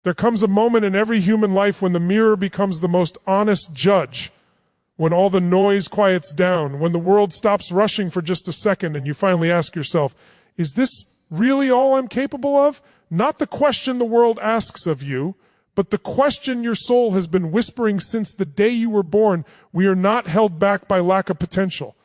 There comes a moment in every human life when the mirror becomes the most honest judge, when all the noise quiets down, when the world stops rushing for just a second and you finally ask yourself, is this really all I'm capable of? Not the question the world asks of you, but the question your soul has been whispering since the day you were born. We are not held back by lack of potential.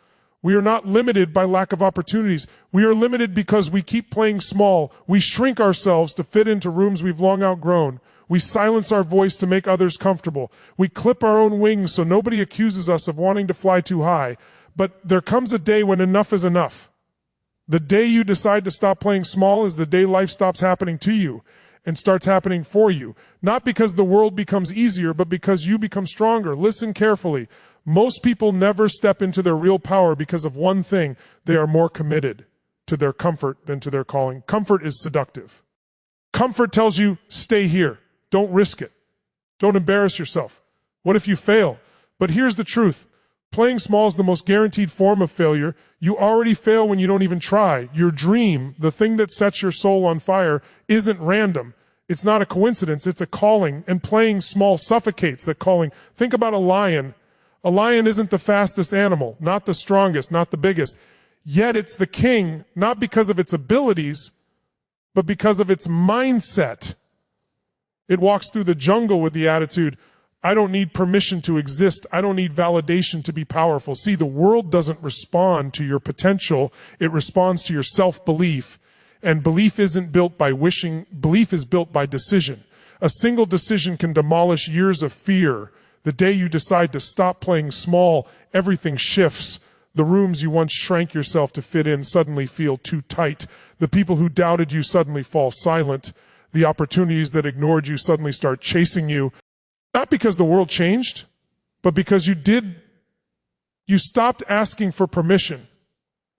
We are not limited by lack of opportunities. We are limited because we keep playing small. We shrink ourselves to fit into rooms we've long outgrown. We silence our voice to make others comfortable. We clip our own wings so nobody accuses us of wanting to fly too high. But there comes a day when enough is enough. The day you decide to stop playing small is the day life stops happening to you and starts happening for you. Not because the world becomes easier, but because you become stronger. Listen carefully. Most people never step into their real power because of one thing. They are more committed to their comfort than to their calling. Comfort is seductive. Comfort tells you, stay here. Don't risk it. Don't embarrass yourself. What if you fail? But here's the truth. Playing small is the most guaranteed form of failure. You already fail when you don't even try. Your dream, the thing that sets your soul on fire, isn't random. It's not a coincidence. It's a calling. And playing small suffocates that calling. Think about a lion. A lion isn't the fastest animal, not the strongest, not the biggest. Yet it's the king, not because of its abilities, but because of its mindset. It walks through the jungle with the attitude, I don't need permission to exist. I don't need validation to be powerful. See, the world doesn't respond to your potential. It responds to your self-belief. And belief isn't built by wishing. Belief is built by decision. A single decision can demolish years of fear. The day you decide to stop playing small, everything shifts. The rooms you once shrank yourself to fit in suddenly feel too tight. The people who doubted you suddenly fall silent. The opportunities that ignored you suddenly start chasing you. Not because the world changed, but because you did. You stopped asking for permission.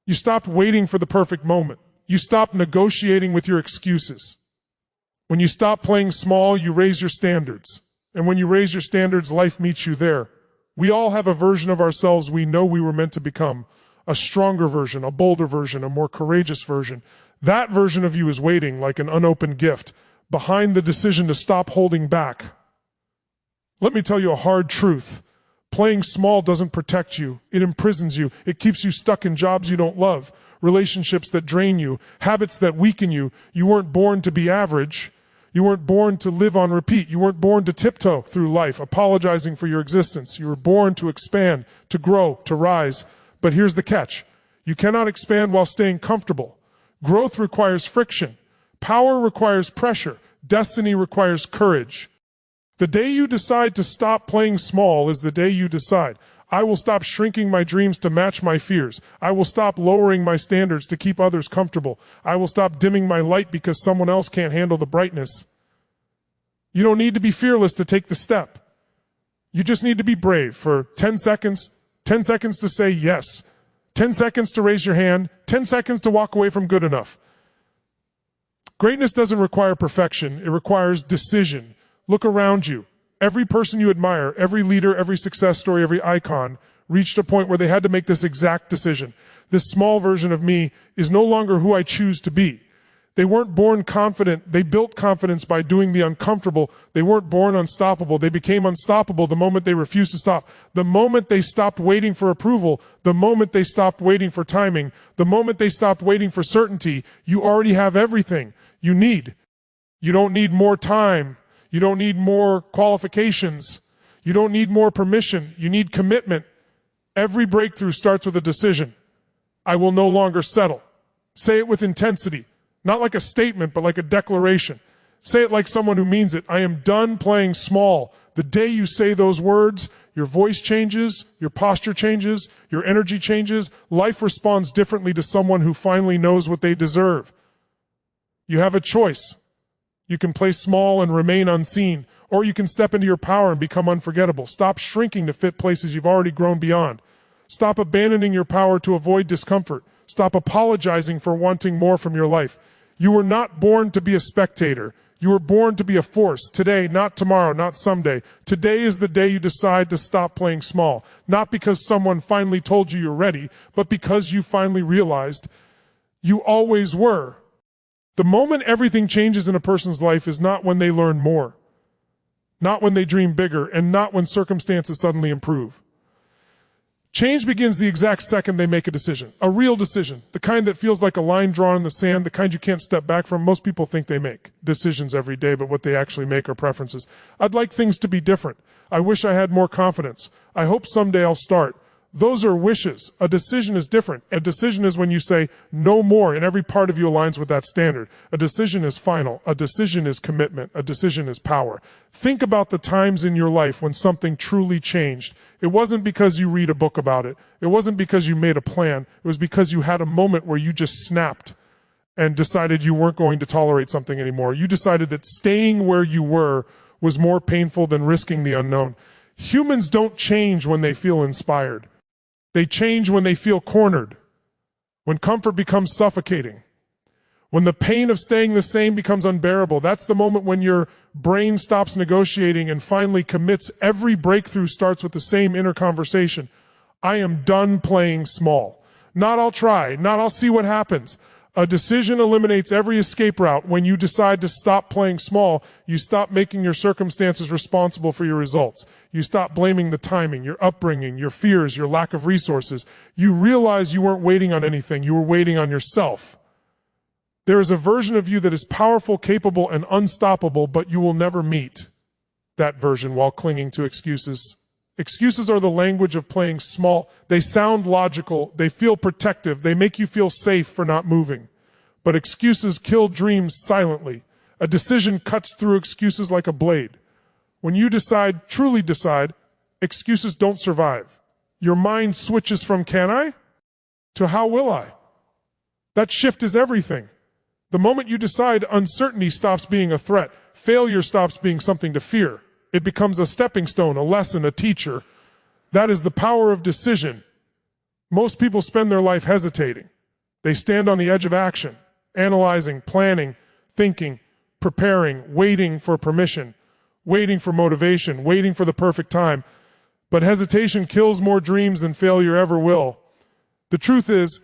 You stopped waiting for the perfect moment. You stopped negotiating with your excuses. When you stop playing small, you raise your standards. And when you raise your standards, life meets you there. We all have a version of ourselves we know we were meant to become. A stronger version, a bolder version, a more courageous version. That version of you is waiting like an unopened gift behind the decision to stop holding back. Let me tell you a hard truth. Playing small doesn't protect you. It imprisons you. It keeps you stuck in jobs you don't love, relationships that drain you, habits that weaken you. You weren't born to be average. You weren't born to live on repeat. You weren't born to tiptoe through life, apologizing for your existence. You were born to expand, to grow, to rise. But here's the catch. You cannot expand while staying comfortable. Growth requires friction. Power requires pressure. Destiny requires courage. The day you decide to stop playing small is the day you decide, I will stop shrinking my dreams to match my fears. I will stop lowering my standards to keep others comfortable. I will stop dimming my light because someone else can't handle the brightness. You don't need to be fearless to take the step. You just need to be brave for 10 seconds, 10 seconds to say yes, 10 seconds to raise your hand, 10 seconds to walk away from good enough. Greatness doesn't require perfection. It requires decision. Look around you. Every person you admire, every leader, every success story, every icon reached a point where they had to make this exact decision. This small version of me is no longer who I choose to be. They weren't born confident. They built confidence by doing the uncomfortable. They weren't born unstoppable. They became unstoppable the moment they refused to stop. The moment they stopped waiting for approval, the moment they stopped waiting for timing, the moment they stopped waiting for certainty, you already have everything you need. You don't need more time. You don't need more qualifications. You don't need more permission. You need commitment. Every breakthrough starts with a decision. I will no longer settle. Say it with intensity. Not like a statement, but like a declaration. Say it like someone who means it. I am done playing small. The day you say those words, your voice changes, your posture changes, your energy changes. Life responds differently to someone who finally knows what they deserve. You have a choice. You can play small and remain unseen, or you can step into your power and become unforgettable. Stop shrinking to fit places you've already grown beyond. Stop abandoning your power to avoid discomfort. Stop apologizing for wanting more from your life. You were not born to be a spectator. You were born to be a force. Today, not tomorrow, not someday. Today is the day you decide to stop playing small. Not because someone finally told you you're ready, but because you finally realized you always were. The moment everything changes in a person's life is not when they learn more, not when they dream bigger, and not when circumstances suddenly improve. Change begins the exact second they make a decision, a real decision, the kind that feels like a line drawn in the sand, the kind you can't step back from. Most people think they make decisions every day, but what they actually make are preferences. I'd like things to be different. I wish I had more confidence. I hope someday I'll start. Those are wishes. A decision is different. A decision is when you say no more and every part of you aligns with that standard. A decision is final. A decision is commitment. A decision is power. Think about the times in your life when something truly changed. It wasn't because you read a book about it. It wasn't because you made a plan. It was because you had a moment where you just snapped and decided you weren't going to tolerate something anymore. You decided that staying where you were was more painful than risking the unknown. Humans don't change when they feel inspired. They change when they feel cornered, when comfort becomes suffocating, when the pain of staying the same becomes unbearable. That's the moment when your brain stops negotiating and finally commits. Every breakthrough starts with the same inner conversation. I am done playing small. Not I'll try, not I'll see what happens. A decision eliminates every escape route. When you decide to stop playing small, you stop making your circumstances responsible for your results. You stop blaming the timing, your upbringing, your fears, your lack of resources. You realize you weren't waiting on anything. You were waiting on yourself. There is a version of you that is powerful, capable, and unstoppable, but you will never meet that version while clinging to excuses. Excuses are the language of playing small. They sound logical. They feel protective. They make you feel safe for not moving. But excuses kill dreams silently. A decision cuts through excuses like a blade. When you decide, truly decide, excuses don't survive. Your mind switches from can I to how will I? That shift is everything. The moment you decide, uncertainty stops being a threat. Failure stops being something to fear. It becomes a stepping stone, a lesson, a teacher. That is the power of decision. Most people spend their life hesitating. They stand on the edge of action, analyzing, planning, thinking, preparing, waiting for permission, waiting for motivation, waiting for the perfect time. But hesitation kills more dreams than failure ever will. The truth is,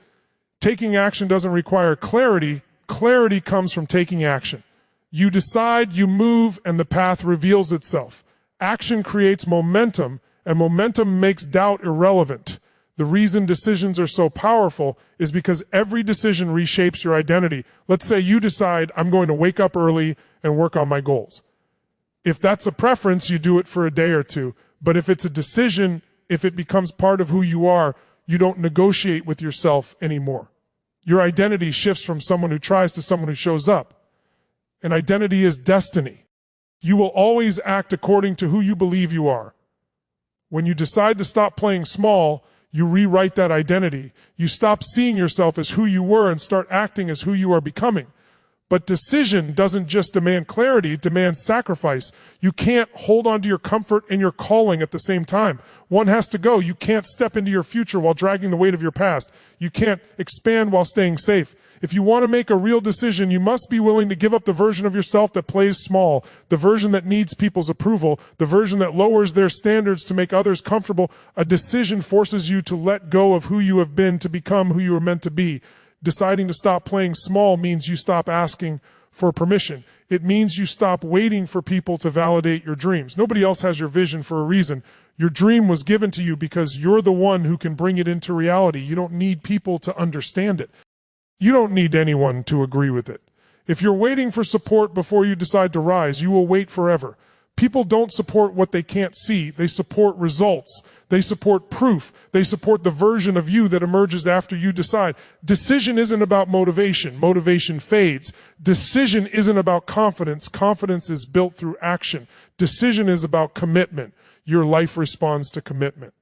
taking action doesn't require clarity. Clarity comes from taking action. You decide, you move, and the path reveals itself. Action creates momentum, and momentum makes doubt irrelevant. The reason decisions are so powerful is because every decision reshapes your identity. Let's say you decide, I'm going to wake up early and work on my goals. If that's a preference, you do it for a day or two. But if it's a decision, if it becomes part of who you are, you don't negotiate with yourself anymore. Your identity shifts from someone who tries to someone who shows up. And identity is destiny. You will always act according to who you believe you are. When you decide to stop playing small, you rewrite that identity. You stop seeing yourself as who you were and start acting as who you are becoming. But decision doesn't just demand clarity, it demands sacrifice. You can't hold on to your comfort and your calling at the same time. One has to go. You can't step into your future while dragging the weight of your past. You can't expand while staying safe. If you want to make a real decision, you must be willing to give up the version of yourself that plays small, the version that needs people's approval, the version that lowers their standards to make others comfortable. A decision forces you to let go of who you have been to become who you were meant to be. Deciding to stop playing small means you stop asking for permission. It means you stop waiting for people to validate your dreams. Nobody else has your vision for a reason. Your dream was given to you because you're the one who can bring it into reality. You don't need people to understand it. You don't need anyone to agree with it. If you're waiting for support before you decide to rise, you will wait forever. People don't support what they can't see. They support results. They support proof. They support the version of you that emerges after you decide. Decision isn't about motivation. Motivation fades. Decision isn't about confidence. Confidence is built through action. Decision is about commitment. Your life responds to commitment.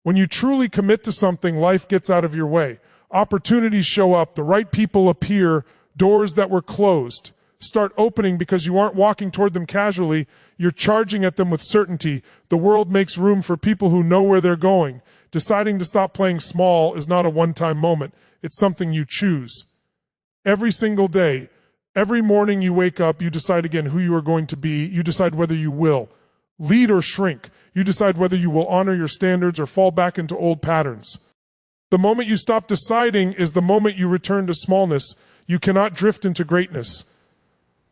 When you truly commit to something, life gets out of your way. Opportunities show up. The right people appear. Doors that were closed start opening because you aren't walking toward them casually. You're charging at them with certainty. The world makes room for people who know where they're going. Deciding to stop playing small is not a one-time moment. It's something you choose. Every single day, every morning you wake up, you decide again who you are going to be. You decide whether you will lead or shrink. You decide whether you will honor your standards or fall back into old patterns. The moment you stop deciding is the moment you return to smallness. You cannot drift into greatness.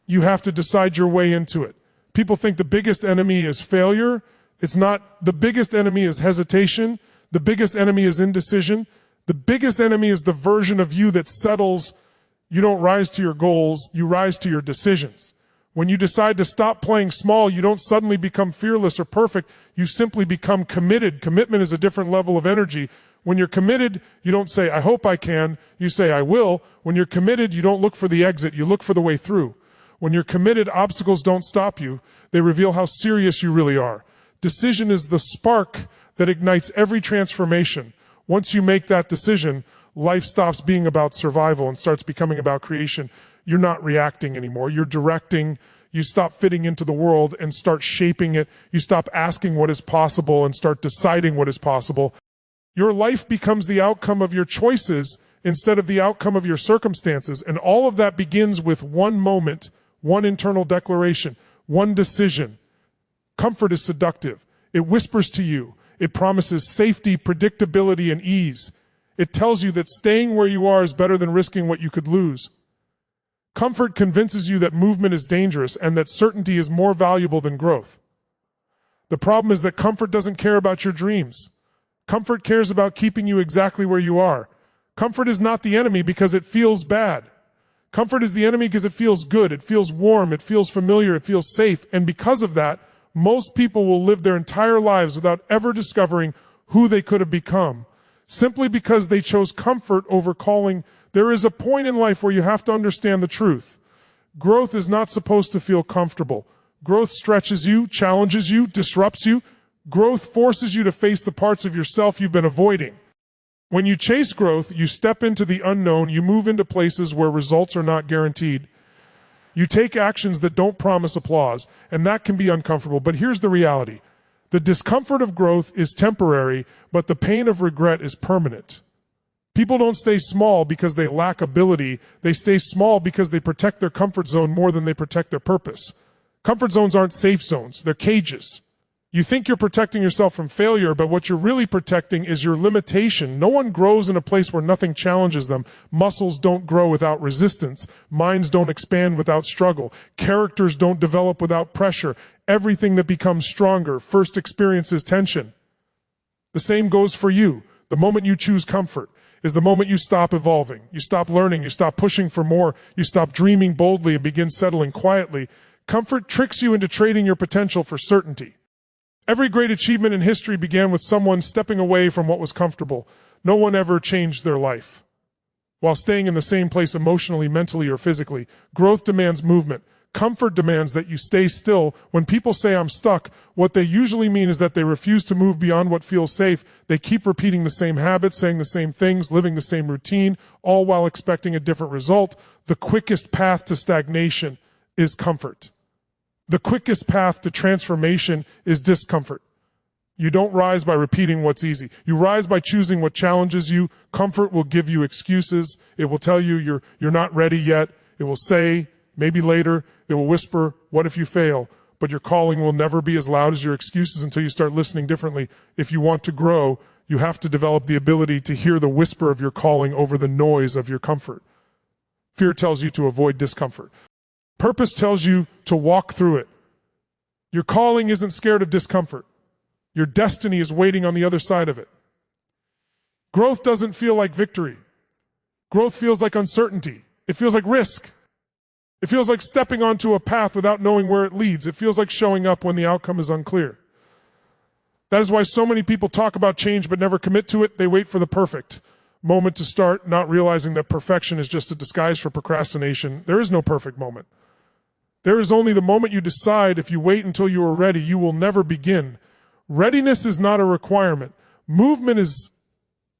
You have to decide your way into it. People think the biggest enemy is failure. It's not. The biggest enemy is hesitation. The biggest enemy is indecision. The biggest enemy is the version of you that settles. You don't rise to your goals, you rise to your decisions. When you decide to stop playing small, you don't suddenly become fearless or perfect. You simply become committed. Commitment is a different level of energy. When you're committed, you don't say, I hope I can. You say, I will. When you're committed, you don't look for the exit. You look for the way through. When you're committed, obstacles don't stop you. They reveal how serious you really are. Decision is the spark that ignites every transformation. Once you make that decision, life stops being about survival and starts becoming about creation. You're not reacting anymore. You're directing. You stop fitting into the world and start shaping it. You stop asking what is possible and start deciding what is possible. Your life becomes the outcome of your choices instead of the outcome of your circumstances. And all of that begins with one moment, one internal declaration, one decision. Comfort is seductive. It whispers to you. It promises safety, predictability, and ease. It tells you that staying where you are is better than risking what you could lose. Comfort convinces you that movement is dangerous and that certainty is more valuable than growth. The problem is that comfort doesn't care about your dreams. Comfort cares about keeping you exactly where you are. Comfort is not the enemy because it feels bad. Comfort is the enemy because it feels good, it feels warm, it feels familiar, it feels safe. And because of that, most people will live their entire lives without ever discovering who they could have become, simply because they chose comfort over calling. There is a point in life where you have to understand the truth. Growth is not supposed to feel comfortable. Growth stretches you, challenges you, disrupts you. Growth forces you to face the parts of yourself you've been avoiding. When you chase growth, you step into the unknown, you move into places where results are not guaranteed. You take actions that don't promise applause, and that can be uncomfortable. But here's the reality. The discomfort of growth is temporary, but the pain of regret is permanent. People don't stay small because they lack ability. They stay small because they protect their comfort zone more than they protect their purpose. Comfort zones aren't safe zones. They're cages. You think you're protecting yourself from failure, but what you're really protecting is your limitation. No one grows in a place where nothing challenges them. Muscles don't grow without resistance. Minds don't expand without struggle. Characters don't develop without pressure. Everything that becomes stronger first experiences tension. The same goes for you. The moment you choose comfort is the moment you stop evolving. You stop learning. You stop pushing for more. You stop dreaming boldly and begin settling quietly. Comfort tricks you into trading your potential for certainty. Every great achievement in history began with someone stepping away from what was comfortable. No one ever changed their life while staying in the same place emotionally, mentally, or physically. Growth demands movement. Comfort demands that you stay still. When people say I'm stuck, what they usually mean is that they refuse to move beyond what feels safe. They keep repeating the same habits, saying the same things, living the same routine, all while expecting a different result. The quickest path to stagnation is comfort. The quickest path to transformation is discomfort. You don't rise by repeating what's easy. You rise by choosing what challenges you. Comfort will give you excuses. It will tell you you're not ready yet. It will say, maybe later. It will whisper, what if you fail? But your calling will never be as loud as your excuses until you start listening differently. If you want to grow, you have to develop the ability to hear the whisper of your calling over the noise of your comfort. Fear tells you to avoid discomfort. Purpose tells you to walk through it. Your calling isn't scared of discomfort. Your destiny is waiting on the other side of it. Growth doesn't feel like victory. Growth feels like uncertainty. It feels like risk. It feels like stepping onto a path without knowing where it leads. It feels like showing up when the outcome is unclear. That is why so many people talk about change but never commit to it. They wait for the perfect moment to start, not realizing that perfection is just a disguise for procrastination. There is no perfect moment. There is only the moment you decide. If you wait until you are ready, you will never begin. Readiness is not a requirement.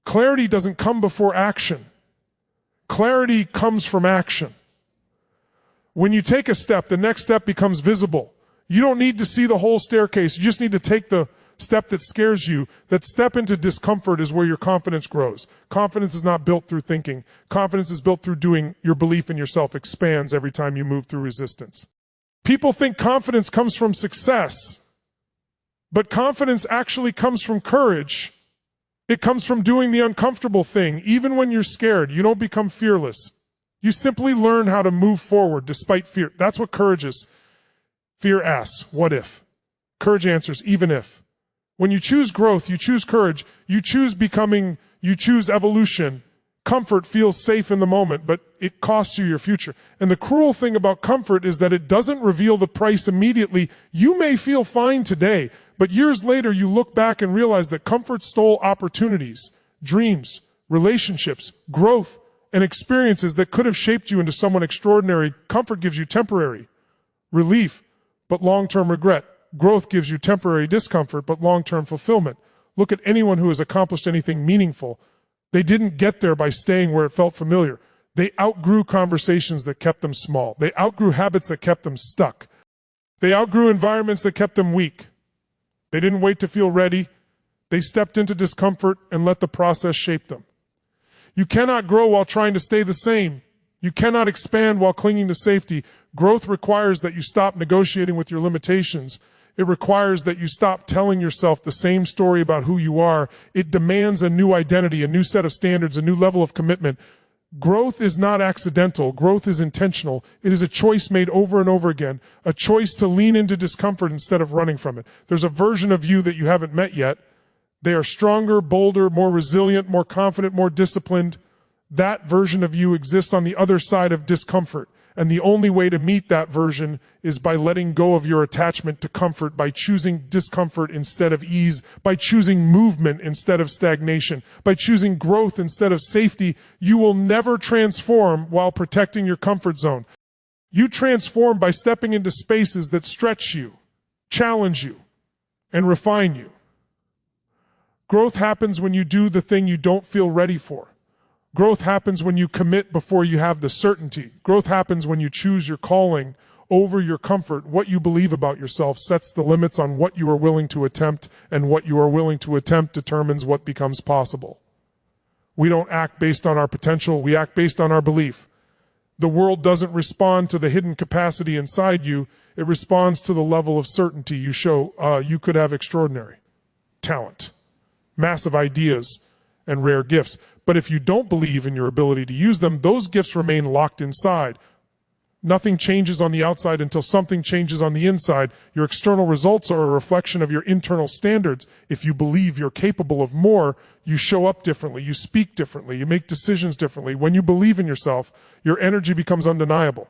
Clarity doesn't come before action. Clarity comes from action. When you take a step, the next step becomes visible. You don't need to see the whole staircase. You just need to take the step that scares you. That step into discomfort is where your confidence grows. Confidence is not built through thinking. Confidence is built through doing. Your belief in yourself expands every time you move through resistance. People think confidence comes from success, but confidence actually comes from courage. It comes from doing the uncomfortable thing. Even when you're scared, you don't become fearless. You simply learn how to move forward despite fear. That's what courage is. Fear asks, what if? Courage answers, even if. When you choose growth, you choose courage, you choose becoming, you choose evolution. Comfort feels safe in the moment, but it costs you your future. And the cruel thing about comfort is that it doesn't reveal the price immediately. You may feel fine today, but years later you look back and realize that comfort stole opportunities, dreams, relationships, growth, and experiences that could have shaped you into someone extraordinary. Comfort gives you temporary relief, but long-term regret. Growth gives you temporary discomfort, but long-term fulfillment. Look at anyone who has accomplished anything meaningful. They didn't get there by staying where it felt familiar. They outgrew conversations that kept them small. They outgrew habits that kept them stuck. They outgrew environments that kept them weak. They didn't wait to feel ready. They stepped into discomfort and let the process shape them. You cannot grow while trying to stay the same. You cannot expand while clinging to safety. Growth requires that you stop negotiating with your limitations. It requires that you stop telling yourself the same story about who you are. It demands a new identity, a new set of standards, a new level of commitment. Growth is not accidental. Growth is intentional. It is a choice made over and over again, a choice to lean into discomfort instead of running from it. There's a version of you that you haven't met yet. They are stronger, bolder, more resilient, more confident, more disciplined. That version of you exists on the other side of discomfort. And the only way to meet that version is by letting go of your attachment to comfort, by choosing discomfort instead of ease, by choosing movement instead of stagnation, by choosing growth instead of safety. You will never transform while protecting your comfort zone. You transform by stepping into spaces that stretch you, challenge you, and refine you. Growth happens when you do the thing you don't feel ready for. Growth happens when you commit before you have the certainty. Growth happens when you choose your calling over your comfort. What you believe about yourself sets the limits on what you are willing to attempt, and what you are willing to attempt determines what becomes possible. We don't act based on our potential, we act based on our belief. The world doesn't respond to the hidden capacity inside you, it responds to the level of certainty you show. You could have extraordinary talent, massive ideas, and rare gifts. But if you don't believe in your ability to use them, those gifts remain locked inside. Nothing changes on the outside until something changes on the inside. Your external results are a reflection of your internal standards. If you believe you're capable of more, you show up differently, you speak differently, you make decisions differently. When you believe in yourself, your energy becomes undeniable.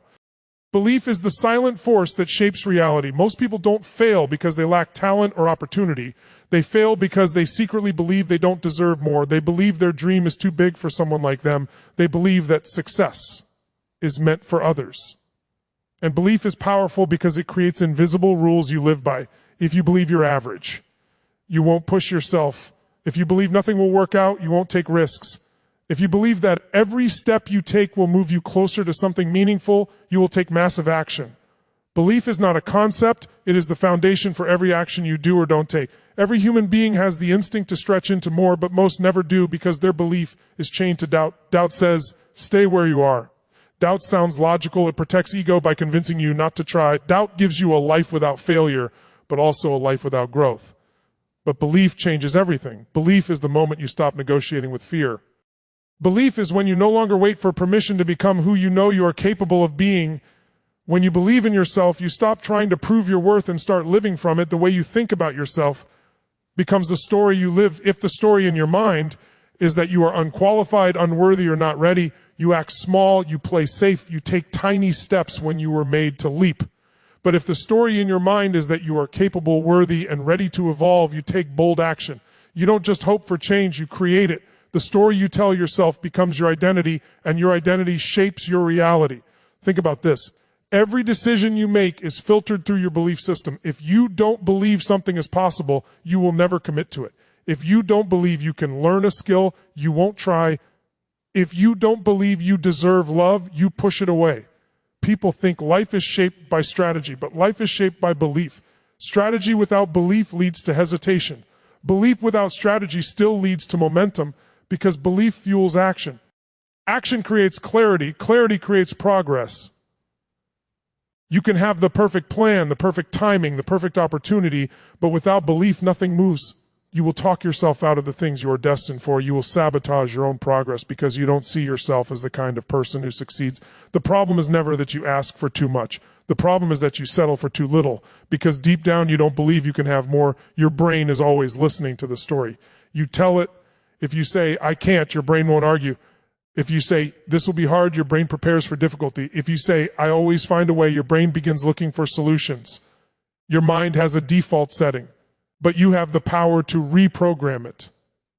Belief is the silent force that shapes reality. Most people don't fail because they lack talent or opportunity. They fail because they secretly believe they don't deserve more. They believe their dream is too big for someone like them. They believe that success is meant for others. And belief is powerful because it creates invisible rules you live by. If you believe you're average, you won't push yourself. If you believe nothing will work out, you won't take risks. If you believe that every step you take will move you closer to something meaningful, you will take massive action. Belief is not a concept, it is the foundation for every action you do or don't take. Every human being has the instinct to stretch into more, but most never do because their belief is chained to doubt. Doubt says, stay where you are. Doubt sounds logical, it protects ego by convincing you not to try. Doubt gives you a life without failure, but also a life without growth. But belief changes everything. Belief is the moment you stop negotiating with fear. Belief is when you no longer wait for permission to become who you know you are capable of being. When you believe in yourself, you stop trying to prove your worth and start living from it. The way you think about yourself becomes the story you live. If the story in your mind is that you are unqualified, unworthy, or not ready, you act small, you play safe, you take tiny steps when you were made to leap. But if the story in your mind is that you are capable, worthy, and ready to evolve, you take bold action. You don't just hope for change, you create it. The story you tell yourself becomes your identity, and your identity shapes your reality. Think about this. Every decision you make is filtered through your belief system. If you don't believe something is possible, you will never commit to it. If you don't believe you can learn a skill, you won't try. If you don't believe you deserve love, you push it away. People think life is shaped by strategy, but life is shaped by belief. Strategy without belief leads to hesitation. Belief without strategy still leads to momentum, because belief fuels action. Action creates clarity. Clarity creates progress. You can have the perfect plan, the perfect timing, the perfect opportunity, but without belief, nothing moves. You will talk yourself out of the things you are destined for. You will sabotage your own progress because you don't see yourself as the kind of person who succeeds. The problem is never that you ask for too much. The problem is that you settle for too little because deep down you don't believe you can have more. Your brain is always listening to the story. You tell it. If you say, I can't, your brain won't argue. If you say, this will be hard, your brain prepares for difficulty. If you say, I always find a way, your brain begins looking for solutions. Your mind has a default setting, but you have the power to reprogram it.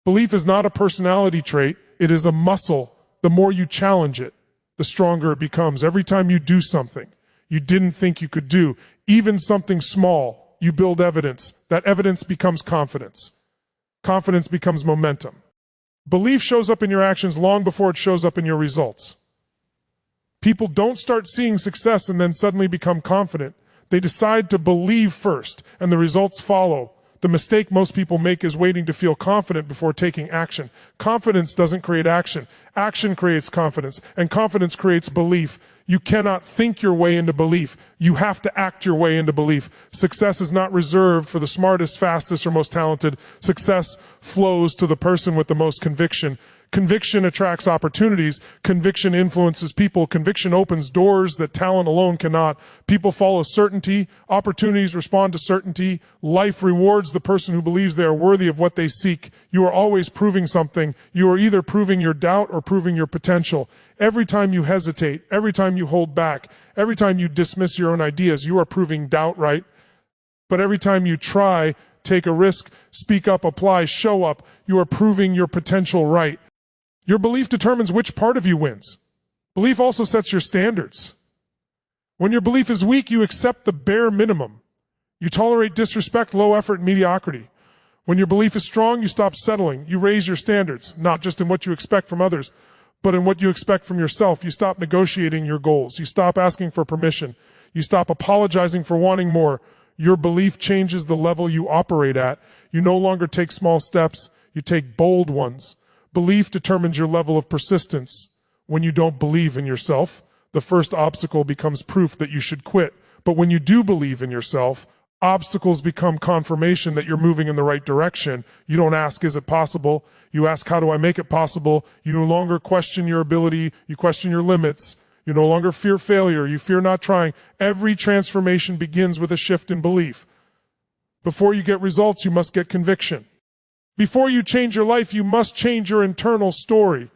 Belief is not a personality trait. It is a muscle. The more you challenge it, the stronger it becomes. Every time you do something you didn't think you could do, even something small, you build evidence. That evidence becomes confidence. Confidence becomes momentum. Belief shows up in your actions long before it shows up in your results. People don't start seeing success and then suddenly become confident. They decide to believe first, and the results follow. The mistake most people make is waiting to feel confident before taking action. Confidence doesn't create action. Action creates confidence, and confidence creates belief. You cannot think your way into belief. You have to act your way into belief. Success is not reserved for the smartest, fastest, or most talented. Success flows to the person with the most conviction. Conviction attracts opportunities. Conviction influences people. Conviction opens doors that talent alone cannot. People follow certainty. Opportunities respond to certainty. Life rewards the person who believes they are worthy of what they seek. You are always proving something. You are either proving your doubt or proving your potential. Every time you hesitate, every time you hold back, every time you dismiss your own ideas, you are proving doubt, right? But every time you try, take a risk, speak up, apply, show up, you are proving your potential right. Your belief determines which part of you wins. Belief also sets your standards. When your belief is weak, you accept the bare minimum. You tolerate disrespect, low effort, and mediocrity. When your belief is strong, you stop settling. You raise your standards, not just in what you expect from others, but in what you expect from yourself. You stop negotiating your goals. You stop asking for permission. You stop apologizing for wanting more. Your belief changes the level you operate at. You no longer take small steps. You take bold ones. Belief determines your level of persistence. When you don't believe in yourself, the first obstacle becomes proof that you should quit. But when you do believe in yourself, obstacles become confirmation that you're moving in the right direction. You don't ask, is it possible? You ask, how do I make it possible? You no longer question your ability. You question your limits. You no longer fear failure. You fear not trying. Every transformation begins with a shift in belief. Before you get results, you must get conviction. Before you change your life, you must change your internal story.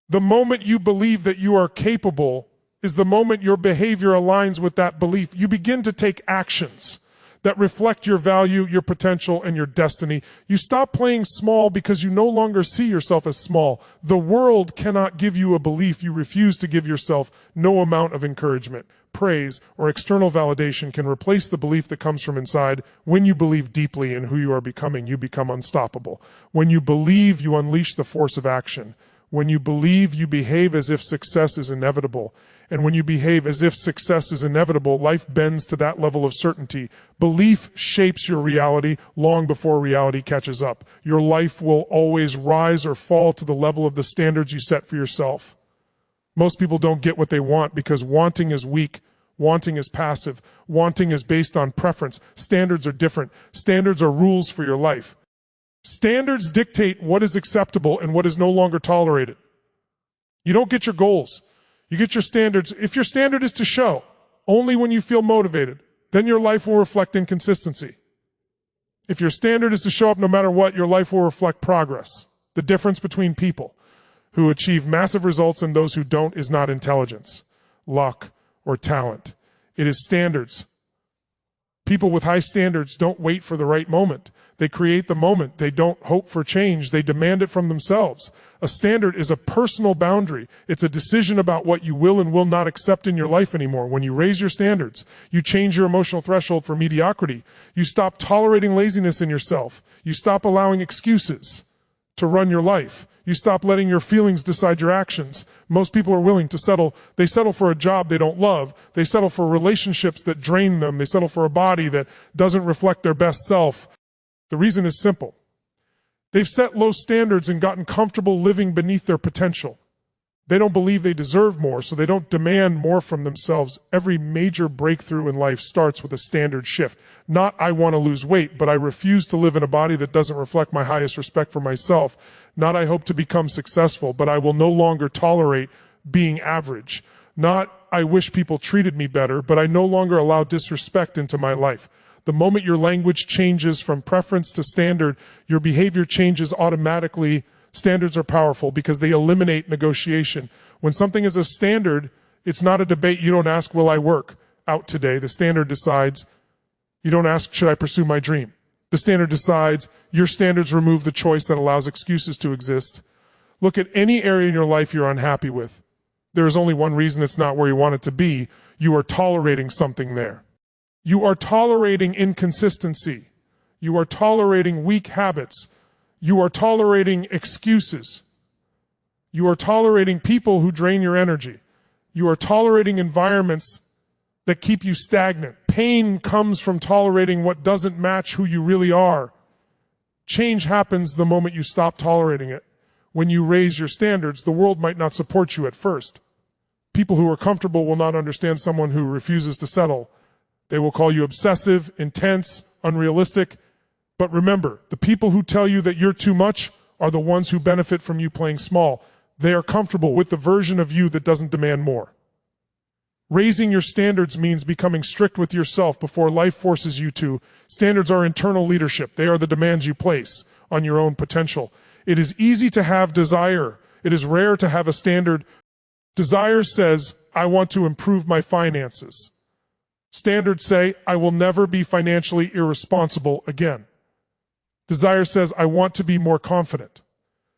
The moment you believe that you are capable is the moment your behavior aligns with that belief. You begin to take actions that reflect your value, your potential, and your destiny. You stop playing small because you no longer see yourself as small. The world cannot give you a belief you refuse to give yourself. No amount of encouragement, praise, or external validation can replace the belief that comes from inside. When you believe deeply in who you are becoming, you become unstoppable. When you believe, you unleash the force of action. When you believe, you behave as if success is inevitable. And when you behave as if success is inevitable, life bends to that level of certainty. Belief shapes your reality long before reality catches up. Your life will always rise or fall to the level of the standards you set for yourself. Most people don't get what they want because wanting is weak. Wanting is passive. Wanting is based on preference. Standards are different. Standards are rules for your life. Standards dictate what is acceptable and what is no longer tolerated. You don't get your goals. You get your standards. If your standard is to show only when you feel motivated, then your life will reflect inconsistency. If your standard is to show up no matter what, your life will reflect progress. The difference between people who achieve massive results and those who don't is not intelligence, luck, or talent. It is standards. People with high standards don't wait for the right moment. They create the moment. They don't hope for change. They demand it from themselves. A standard is a personal boundary. It's a decision about what you will and will not accept in your life anymore. When you raise your standards, you change your emotional threshold for mediocrity. You stop tolerating laziness in yourself. You stop allowing excuses to run your life. You stop letting your feelings decide your actions. Most people are willing to settle. They settle for a job they don't love. They settle for relationships that drain them. They settle for a body that doesn't reflect their best self. The reason is simple. They've set low standards and gotten comfortable living beneath their potential. They don't believe they deserve more, so they don't demand more from themselves. Every major breakthrough in life starts with a standard shift. Not, I want to lose weight, but I refuse to live in a body that doesn't reflect my highest respect for myself. Not, I hope to become successful, but I will no longer tolerate being average. Not, I wish people treated me better, but I no longer allow disrespect into my life. The moment your language changes from preference to standard, your behavior changes automatically. Standards are powerful because they eliminate negotiation. When something is a standard, it's not a debate. You don't ask, will I work out today? The standard decides. You don't ask, should I pursue my dream? The standard decides. Your standards remove the choice that allows excuses to exist. Look at any area in your life you're unhappy with. There is only one reason it's not where you want it to be. You are tolerating something there. You are tolerating inconsistency. You are tolerating weak habits. You are tolerating excuses. You are tolerating people who drain your energy. You are tolerating environments that keep you stagnant. Pain comes from tolerating what doesn't match who you really are. Change happens the moment you stop tolerating it. When you raise your standards, the world might not support you at first. People who are comfortable will not understand someone who refuses to settle. They will call you obsessive, intense, unrealistic. But remember, the people who tell you that you're too much are the ones who benefit from you playing small. They are comfortable with the version of you that doesn't demand more. Raising your standards means becoming strict with yourself before life forces you to. Standards are internal leadership. They are the demands you place on your own potential. It is easy to have desire. It is rare to have a standard. Desire says, I want to improve my finances. Standards say, I will never be financially irresponsible again. Desire says, I want to be more confident.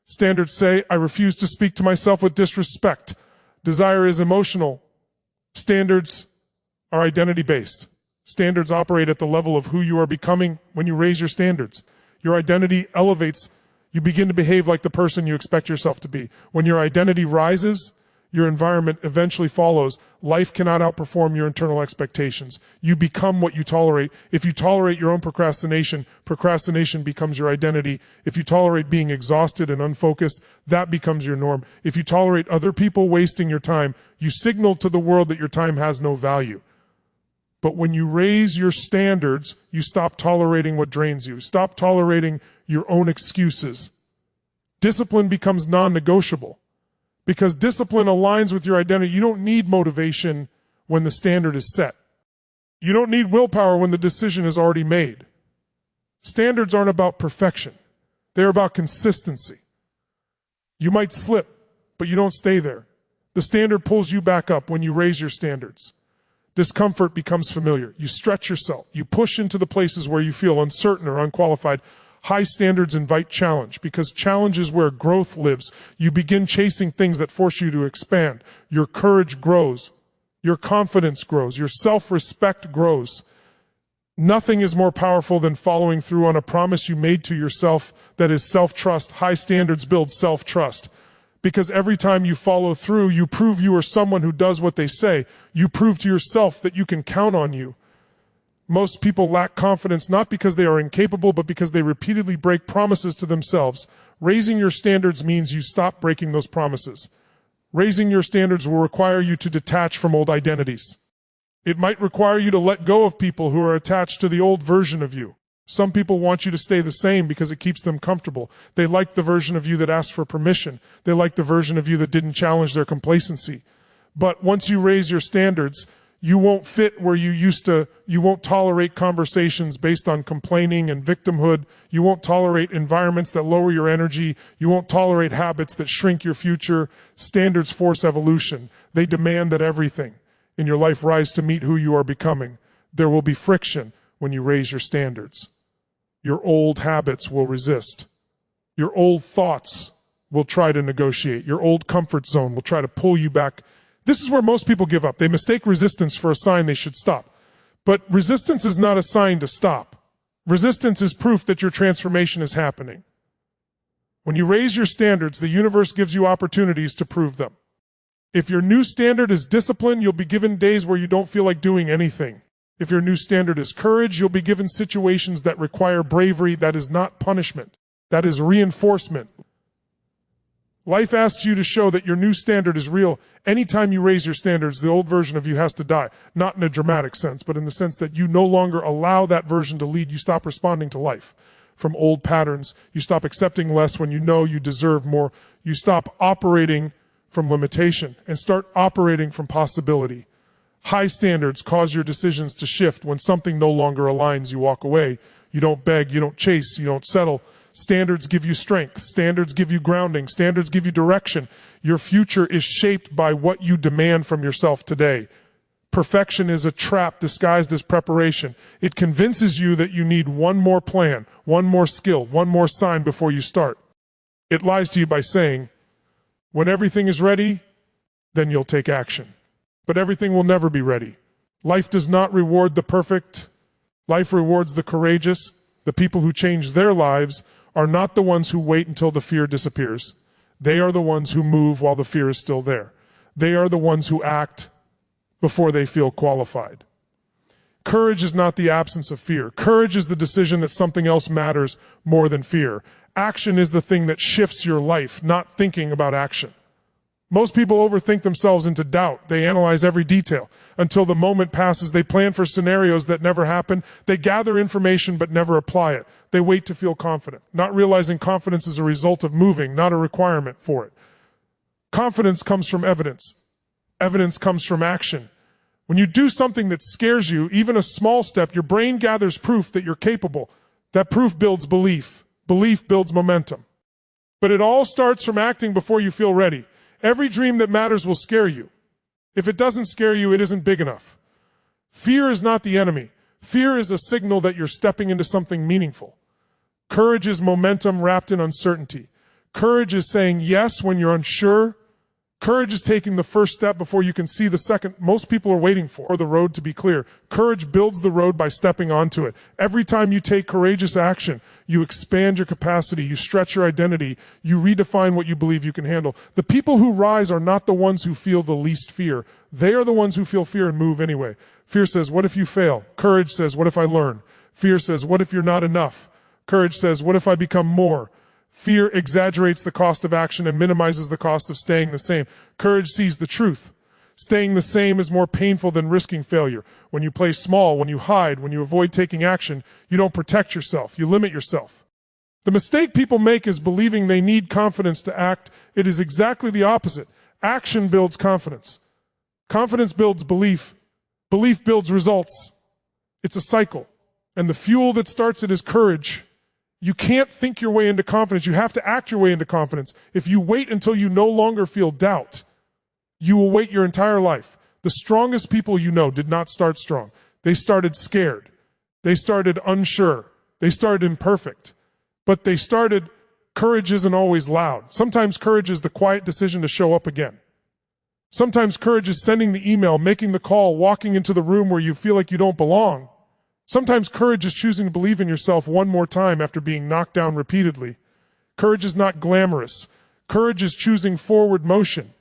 Standards say, I refuse to speak to myself with disrespect. Desire is emotional. Standards are identity-based. Standards operate at the level of who you are becoming when you raise your standards. Your identity elevates. You begin to behave like the person you expect yourself to be. When your identity rises, your environment eventually follows. Life cannot outperform your internal expectations. You become what you tolerate. If you tolerate your own procrastination, procrastination becomes your identity. If you tolerate being exhausted and unfocused, that becomes your norm. If you tolerate other people wasting your time, you signal to the world that your time has no value. But when you raise your standards, you stop tolerating what drains you. Stop tolerating your own excuses. Discipline becomes non-negotiable. Because discipline aligns with your identity. You don't need motivation when the standard is set. You don't need willpower when the decision is already made. Standards aren't about perfection. They're about consistency. You might slip, but you don't stay there. The standard pulls you back up when you raise your standards. Discomfort becomes familiar. You stretch yourself. You push into the places where you feel uncertain or unqualified. High standards invite challenge because challenge is where growth lives. You begin chasing things that force you to expand. Your courage grows. Your confidence grows. Your self-respect grows. Nothing is more powerful than following through on a promise you made to yourself that is self-trust. High standards build self-trust. Because every time you follow through, you prove you are someone who does what they say. You prove to yourself that you can count on you. Most people lack confidence not because they are incapable, but because they repeatedly break promises to themselves. Raising your standards means you stop breaking those promises. Raising your standards will require you to detach from old identities. It might require you to let go of people who are attached to the old version of you. Some people want you to stay the same because it keeps them comfortable. They like the version of you that asked for permission. They like the version of you that didn't challenge their complacency. But once you raise your standards, you won't fit where you used to. You won't tolerate conversations based on complaining and victimhood. You won't tolerate environments that lower your energy. You won't tolerate habits that shrink your future. Standards force evolution. They demand that everything in your life rise to meet who you are becoming. There will be friction when you raise your standards. Your old habits will resist. Your old thoughts will try to negotiate. Your old comfort zone will try to pull you back. This is where most people give up. They mistake resistance for a sign they should stop. But resistance is not a sign to stop. Resistance is proof that your transformation is happening. When you raise your standards, the universe gives you opportunities to prove them. If your new standard is discipline, you'll be given days where you don't feel like doing anything. If your new standard is courage, you'll be given situations that require bravery. That is not punishment. That is reinforcement. Life asks you to show that your new standard is real. Anytime you raise your standards, the old version of you has to die. Not in a dramatic sense, but in the sense that you no longer allow that version to lead. You stop responding to life from old patterns. You stop accepting less when you know you deserve more. You stop operating from limitation and start operating from possibility. High standards cause your decisions to shift. When something no longer aligns, you walk away. You don't beg, you don't chase, you don't settle. Standards give you strength. Standards give you grounding. Standards give you direction. Your future is shaped by what you demand from yourself today. Perfection is a trap disguised as preparation. It convinces you that you need one more plan, one more skill, one more sign before you start. It lies to you by saying, when everything is ready, then you'll take action. But everything will never be ready. Life does not reward the perfect. Life rewards the courageous. The people who change their lives are not the ones who wait until the fear disappears. They are the ones who move while the fear is still there. They are the ones who act before they feel qualified. Courage is not the absence of fear. Courage is the decision that something else matters more than fear. Action is the thing that shifts your life, not thinking about action. Most people overthink themselves into doubt. They analyze every detail. Until the moment passes, they plan for scenarios that never happen. They gather information but never apply it. They wait to feel confident, not realizing confidence is a result of moving, not a requirement for it. Confidence comes from evidence. Evidence comes from action. When you do something that scares you, even a small step, your brain gathers proof that you're capable. That proof builds belief. Belief builds momentum. But it all starts from acting before you feel ready. Every dream that matters will scare you. If it doesn't scare you, it isn't big enough. Fear is not the enemy. Fear is a signal that you're stepping into something meaningful. Courage is momentum wrapped in uncertainty. Courage is saying yes when you're unsure. Courage is taking the first step before you can see the second most people are waiting for the road to be clear. Courage builds the road by stepping onto it. Every time you take courageous action, you expand your capacity, you stretch your identity, you redefine what you believe you can handle. The people who rise are not the ones who feel the least fear. They are the ones who feel fear and move anyway. Fear says, what if you fail? Courage says, what if I learn? Fear says, what if you're not enough? Courage says, what if I become more? Fear exaggerates the cost of action and minimizes the cost of staying the same. Courage sees the truth. Staying the same is more painful than risking failure. When you play small, when you hide, when you avoid taking action, you don't protect yourself. You limit yourself. The mistake people make is believing they need confidence to act. It is exactly the opposite. Action builds confidence. Confidence builds belief. Belief builds results. It's a cycle. And the fuel that starts it is courage. You can't think your way into confidence. You have to act your way into confidence. If you wait until you no longer feel doubt, you will wait your entire life. The strongest people you know did not start strong. They started scared. They started unsure. They started imperfect. But they started, courage isn't always loud. Sometimes courage is the quiet decision to show up again. Sometimes courage is sending the email, making the call, walking into the room where you feel like you don't belong. Sometimes courage is choosing to believe in yourself one more time after being knocked down repeatedly. Courage is not glamorous. Courage is choosing forward motion.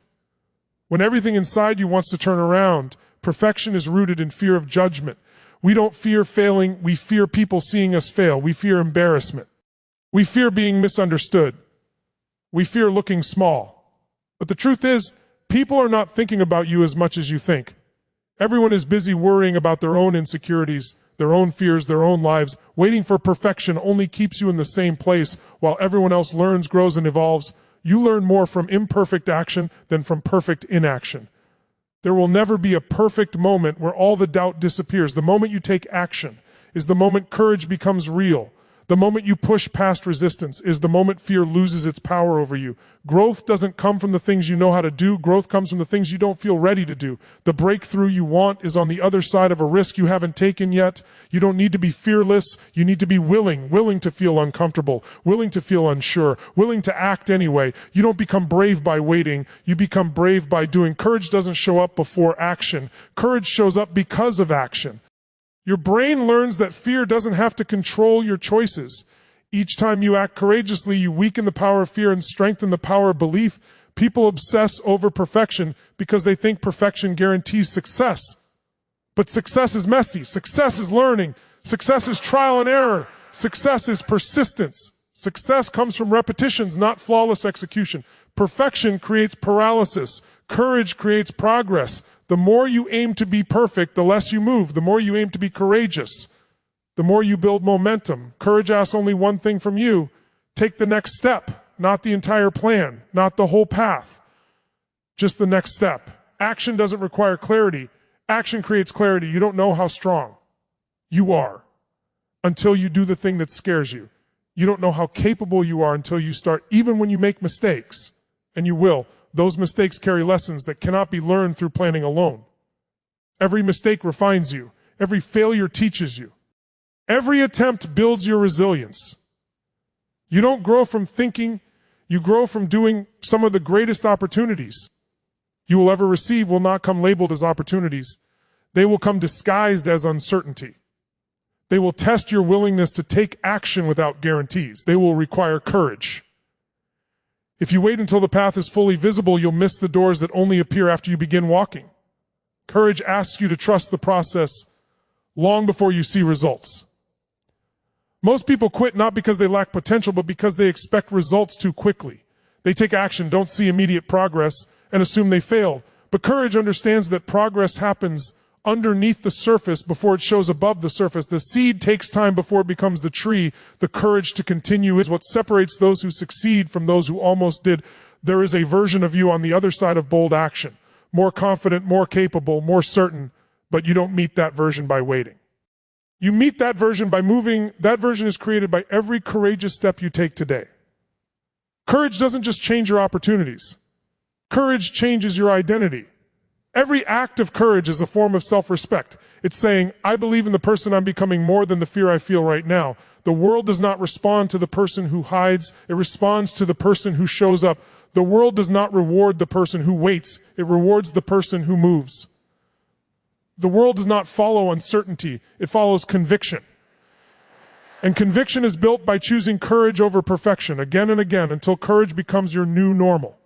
When everything inside you wants to turn around, perfection is rooted in fear of judgment. We don't fear failing, we fear people seeing us fail. We fear embarrassment. We fear being misunderstood. We fear looking small. But the truth is, people are not thinking about you as much as you think. Everyone is busy worrying about their own insecurities, their own fears, their own lives. Waiting for perfection only keeps you in the same place while everyone else learns, grows, and evolves. You learn more from imperfect action than from perfect inaction. There will never be a perfect moment where all the doubt disappears. The moment you take action is the moment courage becomes real. The moment you push past resistance is the moment fear loses its power over you. Growth doesn't come from the things you know how to do. Growth comes from the things you don't feel ready to do. The breakthrough you want is on the other side of a risk you haven't taken yet. You don't need to be fearless. You need to be willing to feel uncomfortable, willing to feel unsure, willing to act anyway. You don't become brave by waiting. You become brave by doing. Courage doesn't show up before action. Courage shows up because of action. Your brain learns that fear doesn't have to control your choices. Each time you act courageously, you weaken the power of fear and strengthen the power of belief. People obsess over perfection because they think perfection guarantees success. But success is messy. Success is learning. Success is trial and error. Success is persistence. Success comes from repetitions, not flawless execution. Perfection creates paralysis. Courage creates progress. The more you aim to be perfect, the less you move. The more you aim to be courageous, the more you build momentum. Courage asks only one thing from you. Take the next step, not the entire plan, not the whole path, just the next step. Action doesn't require clarity. Action creates clarity. You don't know how strong you are until you do the thing that scares you. You don't know how capable you are until you start, even when you make mistakes, and you will. Those mistakes carry lessons that cannot be learned through planning alone. Every mistake refines you. Every failure teaches you. Every attempt builds your resilience. You don't grow from thinking, you grow from doing. Some of the greatest opportunities you will ever receive will not come labeled as opportunities. They will come disguised as uncertainty. They will test your willingness to take action without guarantees. They will require courage. If you wait until the path is fully visible, you'll miss the doors that only appear after you begin walking. Courage asks you to trust the process long before you see results. Most people quit not because they lack potential, but because they expect results too quickly. They take action, don't see immediate progress, and assume they failed. But courage understands that progress happens underneath the surface before it shows above the surface. The seed takes time before it becomes the tree. The courage to continue is what separates those who succeed from those who almost did. There is a version of you on the other side of bold action. More confident, more capable, more certain, but you don't meet that version by waiting. You meet that version by moving. That version is created by every courageous step you take today. Courage doesn't just change your opportunities. Courage changes your identity. Every act of courage is a form of self-respect. It's saying, I believe in the person I'm becoming more than the fear I feel right now. The world does not respond to the person who hides. It responds to the person who shows up. The world does not reward the person who waits. It rewards the person who moves. The world does not follow uncertainty. It follows conviction. And conviction is built by choosing courage over perfection again and again until courage becomes your new normal.